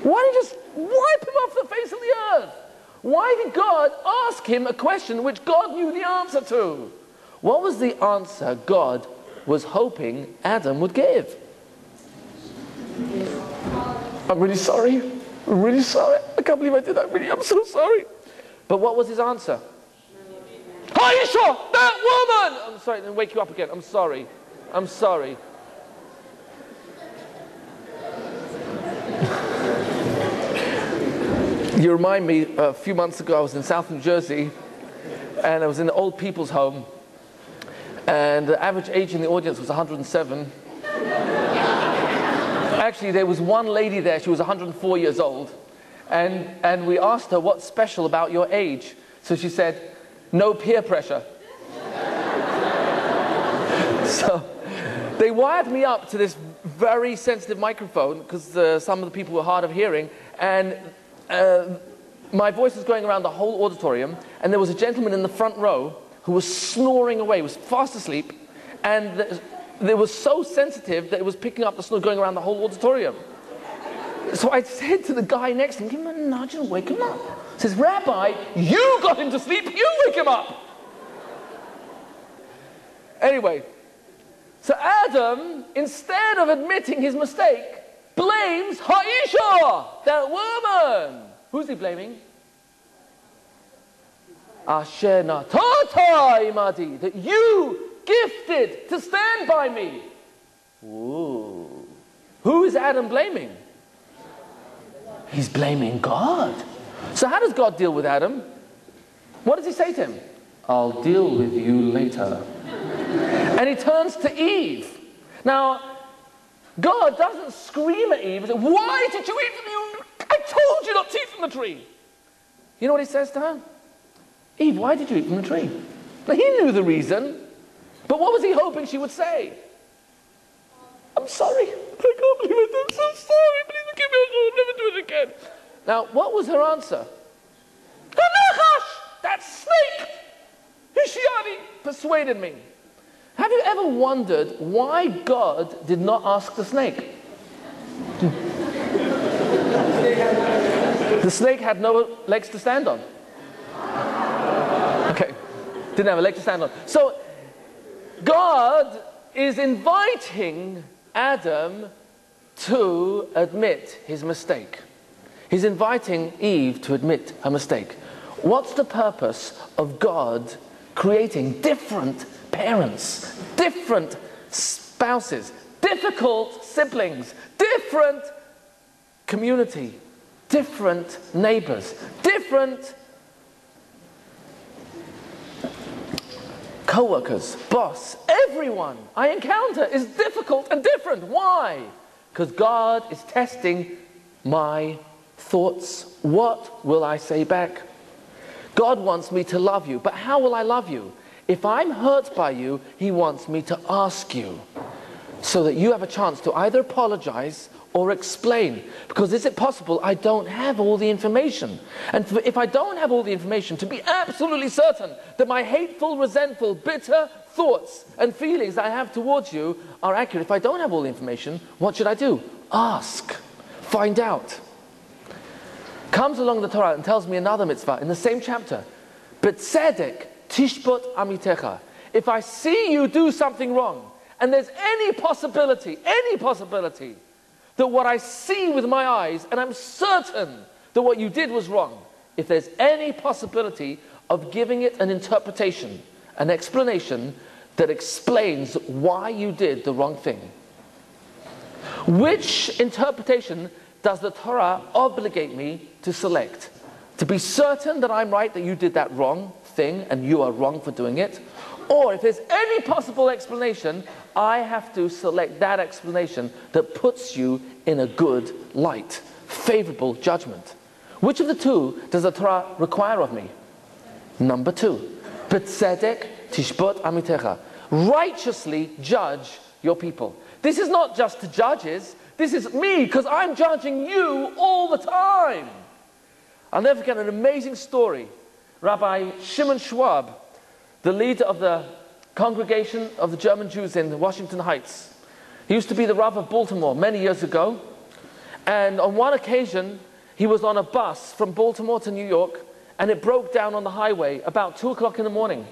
S1: Why didn't he just wipe him off the face of the earth? Why did God ask him a question which God knew the answer to? What was the answer God was hoping Adam would give? I'm really sorry. I'm really sorry. I can't believe I did that. I'm so sorry. But what was his answer? Aisha, that woman! I'm sorry, then wake you up again. I'm sorry. I'm sorry. You remind me, a few months ago I was in South New Jersey, and I was in an old people's home, and the average age in the audience was 107. Actually, there was one lady there, she was 104 years old, and we asked her, what's special about your age? So she said, no peer pressure. So they wired me up to this very sensitive microphone, because some of the people were hard of hearing, and my voice was going around the whole auditorium, and there was a gentleman in the front row who was snoring away, was fast asleep, and it was so sensitive that it was picking up the snore going around the whole auditorium. So I said to the guy next to him, give him a nudge and wake him up. He says, Rabbi, you got him to sleep, you wake him up. Anyway, so Adam, instead of admitting his mistake, blames Ha'isha, that woman. Who's he blaming? Asher natata imadi, that you gifted to stand by me. Ooh. Who is Adam blaming? He's blaming God. So how does God deal with Adam? What does he say to him? I'll deal with you later. And he turns to Eve. Now, God doesn't scream at Eve and say, why did you eat from you? I told you not to eat from the tree. You know what he says to her? Eve, why did you eat from the tree? Now, he knew the reason, but what was he hoping she would say? I'm sorry. I can't believe it. I'm so sorry. Please forgive me. I'll never do it again. Now, what was her answer? That snake! Hishiani persuaded me. Have you ever wondered why God did not ask the snake? The snake had no legs to stand on. Didn't have a leg to stand on. So God is inviting Adam to admit his mistake. He's inviting Eve to admit her mistake. What's the purpose of God creating different parents, different spouses, difficult siblings, different community, different neighbors, different co-workers, boss, everyone I encounter is difficult and different. Why? Because God is testing my thoughts. What will I say back? God wants me to love you, but how will I love you? If I'm hurt by you, he wants me to ask you so that you have a chance to either apologize or explain. Because is it possible I don't have all the information? And if I don't have all the information, to be absolutely certain that my hateful, resentful, bitter thoughts and feelings I have towards you are accurate, if I don't have all the information, what should I do? Ask. Find out. Comes along the Torah and tells me another mitzvah in the same chapter. B'tzedek tishbot amitecha. If I see you do something wrong, and there's any possibility that what I see with my eyes, and I'm certain that what you did was wrong, if there's any possibility of giving it an interpretation, an explanation that explains why you did the wrong thing. Which interpretation does the Torah obligate me to select? To be certain that I'm right, that you did that wrong thing and you are wrong for doing it? Or if there's any possible explanation, I have to select that explanation that puts you in a good light, favorable judgment. Which of the two does the Torah require of me? Number 2. B'tzedek tishbot amitecha. Righteously judge your people. This is not just to judges. This is me, because I'm judging you all the time. I'll never forget an amazing story. Rabbi Shimon Schwab, the leader of the congregation of the German Jews in Washington Heights. He used to be the Rav of Baltimore many years ago. And on one occasion, he was on a bus from Baltimore to New York, and it broke down on the highway about 2 o'clock in the morning.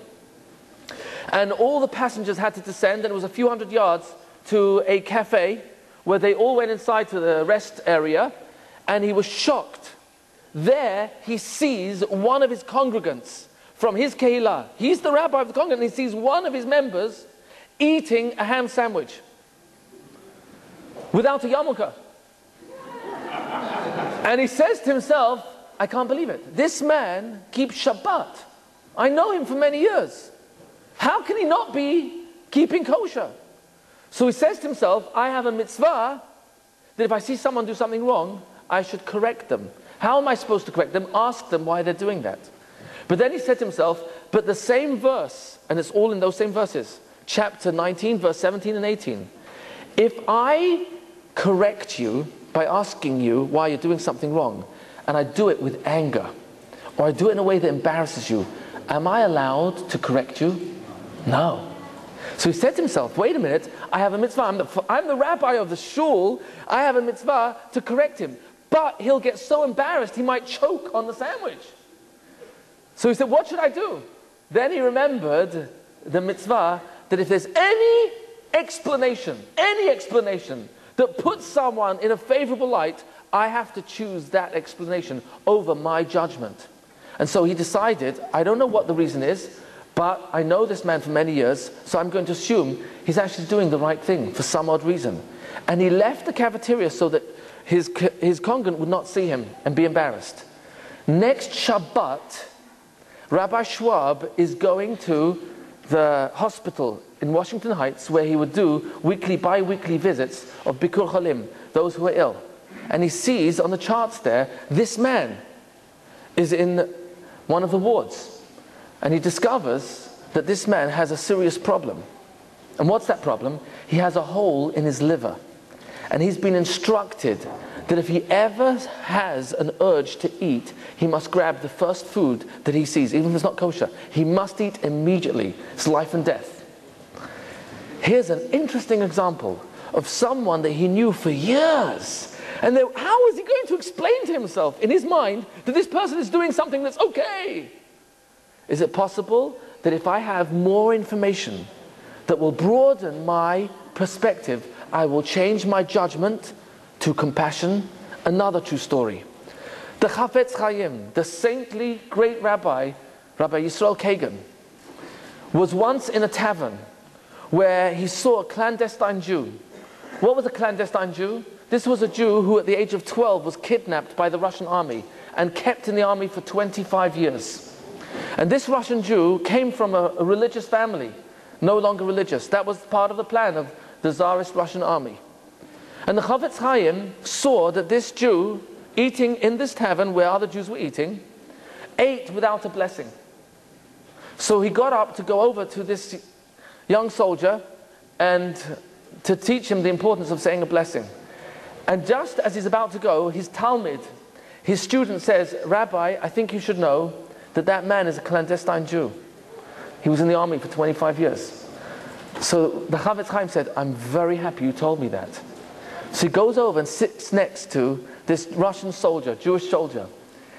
S1: And all the passengers had to descend, and it was a few hundred yards to a cafe where they all went inside to the rest area, and he was shocked. There, he sees one of his congregants from his kehillah. He's the rabbi of the congregation, and he sees one of his members eating a ham sandwich without a yarmulke. And he says to himself, I can't believe it. This man keeps Shabbat. I know him for many years. How can he not be keeping kosher? So he says to himself, I have a mitzvah that if I see someone do something wrong, I should correct them. How am I supposed to correct them? Ask them why they're doing that. But then he said to himself, but the same verse, and it's all in those same verses, chapter 19, verse 17 and 18. If I correct you by asking you why you're doing something wrong, and I do it with anger, or I do it in a way that embarrasses you, am I allowed to correct you? No. So he said to himself, wait a minute, I have a mitzvah. I'm the rabbi of the shul. I have a mitzvah to correct him. But he'll get so embarrassed, he might choke on the sandwich. So he said, what should I do? Then he remembered the mitzvah that if there's any explanation that puts someone in a favorable light, I have to choose that explanation over my judgment. And so he decided, I don't know what the reason is, but I know this man for many years, so I'm going to assume he's actually doing the right thing for some odd reason. And he left the cafeteria so that his congregant would not see him and be embarrassed. Next Shabbat, Rabbi Schwab is going to the hospital in Washington Heights where he would do bi-weekly visits of Bikur Cholim, those who are ill. And he sees on the charts there, this man is in one of the wards. And he discovers that this man has a serious problem. And what's that problem? He has a hole in his liver. And he's been instructed that if he ever has an urge to eat, he must grab the first food that he sees, even if it's not kosher. He must eat immediately. It's life and death. Here's an interesting example of someone that he knew for years. And how is he going to explain to himself in his mind that this person is doing something that's okay? Is it possible that if I have more information that will broaden my perspective, I will change my judgment to compassion. Another true story. The Chafetz Chaim, the saintly great Rabbi Yisrael Kagan, was once in a tavern where he saw a clandestine Jew. What was a clandestine Jew? This was a Jew who at the age of 12 was kidnapped by the Russian army and kept in the army for 25 years. And this Russian Jew came from a religious family, no longer religious. That was part of the plan of the Tsarist Russian army. And the Chafetz Chaim saw that this Jew, eating in this tavern where other Jews were eating, ate without a blessing. So he got up to go over to this young soldier and to teach him the importance of saying a blessing. And just as he's about to go, his Talmud, his student says, "Rabbi, I think you should know that that man is a clandestine Jew. He was in the army for 25 years. So the Chafetz Chaim said, "I'm very happy you told me that." So he goes over and sits next to this Russian soldier, Jewish soldier.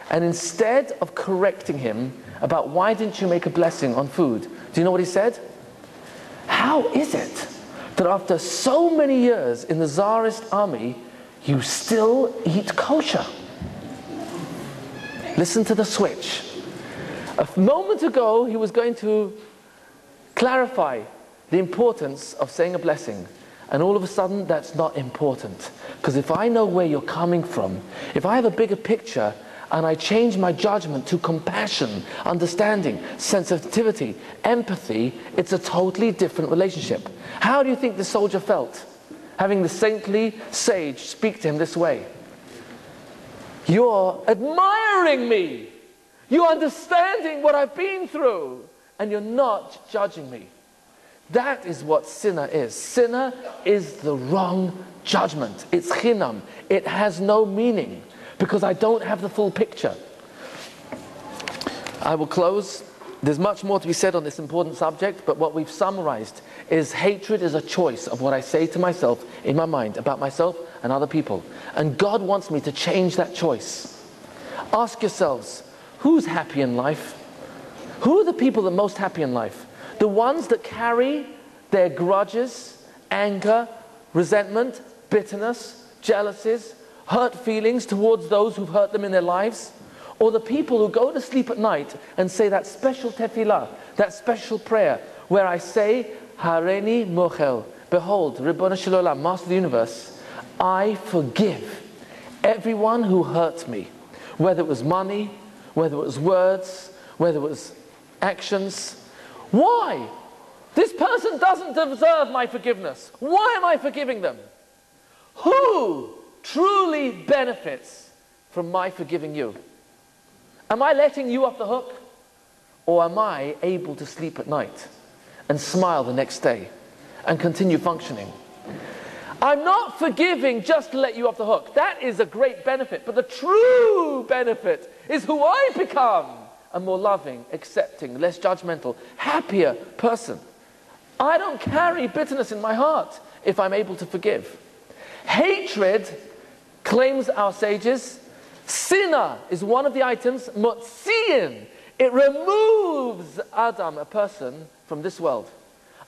S1: And instead of correcting him about why didn't you make a blessing on food, do you know what he said? "How is it that after so many years in the Tsarist army, you still eat kosher?" Listen to the switch. A moment ago, he was going to clarify the importance of saying a blessing. And all of a sudden, that's not important. Because if I know where you're coming from, if I have a bigger picture, and I change my judgment to compassion, understanding, sensitivity, empathy, it's a totally different relationship. How do you think the soldier felt, having the saintly sage speak to him this way? You're admiring me. You're understanding what I've been through. And you're not judging me. That is what sinner is. Sinner is the wrong judgment. It's chinam. It has no meaning because I don't have the full picture. I will close. There's much more to be said on this important subject, but what we've summarized is hatred is a choice of what I say to myself in my mind about myself and other people. And God wants me to change that choice. Ask yourselves, who's happy in life? Who are the people that are most happy in life? The ones that carry their grudges, anger, resentment, bitterness, jealousies, hurt feelings towards those who've hurt them in their lives? Or the people who go to sleep at night and say that special tefillah, that special prayer, where I say, Hareni Mochel, behold, Ribbon Shel Olam, Master of the Universe, I forgive everyone who hurt me, whether it was money, whether it was words, whether it was actions. Why? This person doesn't deserve my forgiveness. Why am I forgiving them? Who truly benefits from my forgiving you? Am I letting you off the hook? Or am I able to sleep at night and smile the next day and continue functioning? I'm not forgiving just to let you off the hook. That is a great benefit. But the true benefit is who I become. A more loving, accepting, less judgmental, happier person. I don't carry bitterness in my heart if I'm able to forgive. Hatred, claims our sages, sinah is one of the items, motziin. It removes Adam, a person, from this world.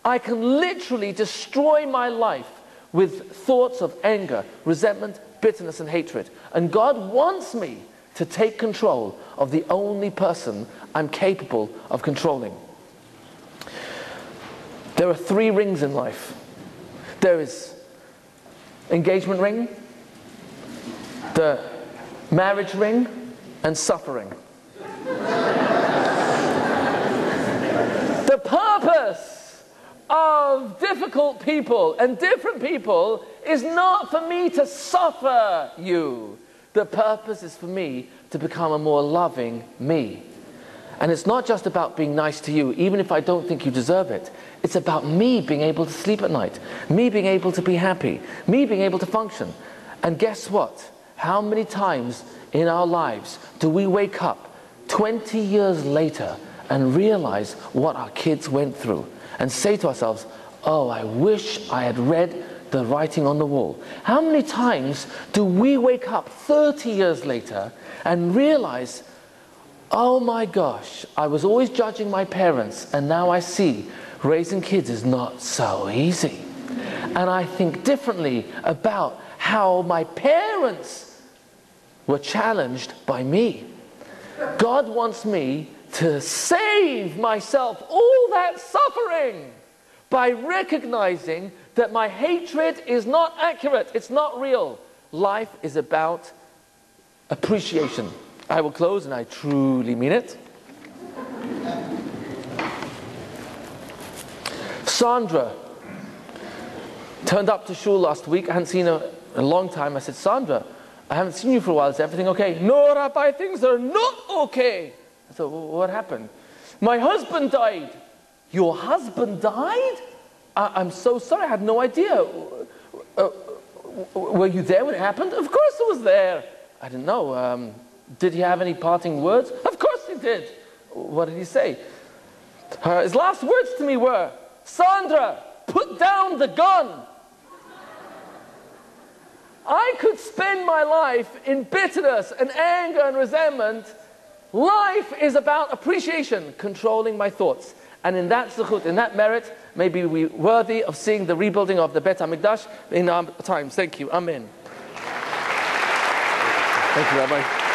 S1: I can literally destroy my life with thoughts of anger, resentment, bitterness, and hatred. And God wants me to take control of the only person I'm capable of controlling. There are 3 rings in life. There is engagement ring, the marriage ring, and suffering. The purpose of difficult people and different people is not for me to suffer you. The purpose is for me to become a more loving me. And it's not just about being nice to you, even if I don't think you deserve it. It's about me being able to sleep at night, me being able to be happy, me being able to function. And guess what? How many times in our lives do we wake up 20 years later and realize what our kids went through and say to ourselves, oh, I wish I had read the writing on the wall? How many times do we wake up 30 years later and realize oh my gosh, I was always judging my parents, and now I see raising kids is not so easy. And I think differently about how my parents were challenged by me. God wants me to save myself all that suffering by recognizing that my hatred is not accurate, it's not real. Life is about appreciation. I will close, and I truly mean it. Sandra turned up to shul last week. I hadn't seen her in a long time. I said, Sandra, I haven't seen you for a while. Is everything okay? No, Rabbi, things are not okay. I said, well, what happened? My husband died. Your husband died? I'm so sorry. I had no idea. Were you there when it happened? Of course I was there. I didn't know. Did he have any parting words? Of course he did. What did he say? His last words to me were, Sandra, put down the gun. I could spend my life in bitterness and anger and resentment. Life is about appreciation, controlling my thoughts. And in that zechut, in that merit, may we be worthy of seeing the rebuilding of the Bet HaMikdash in our times. Thank you. Amen. Thank you, Rabbi.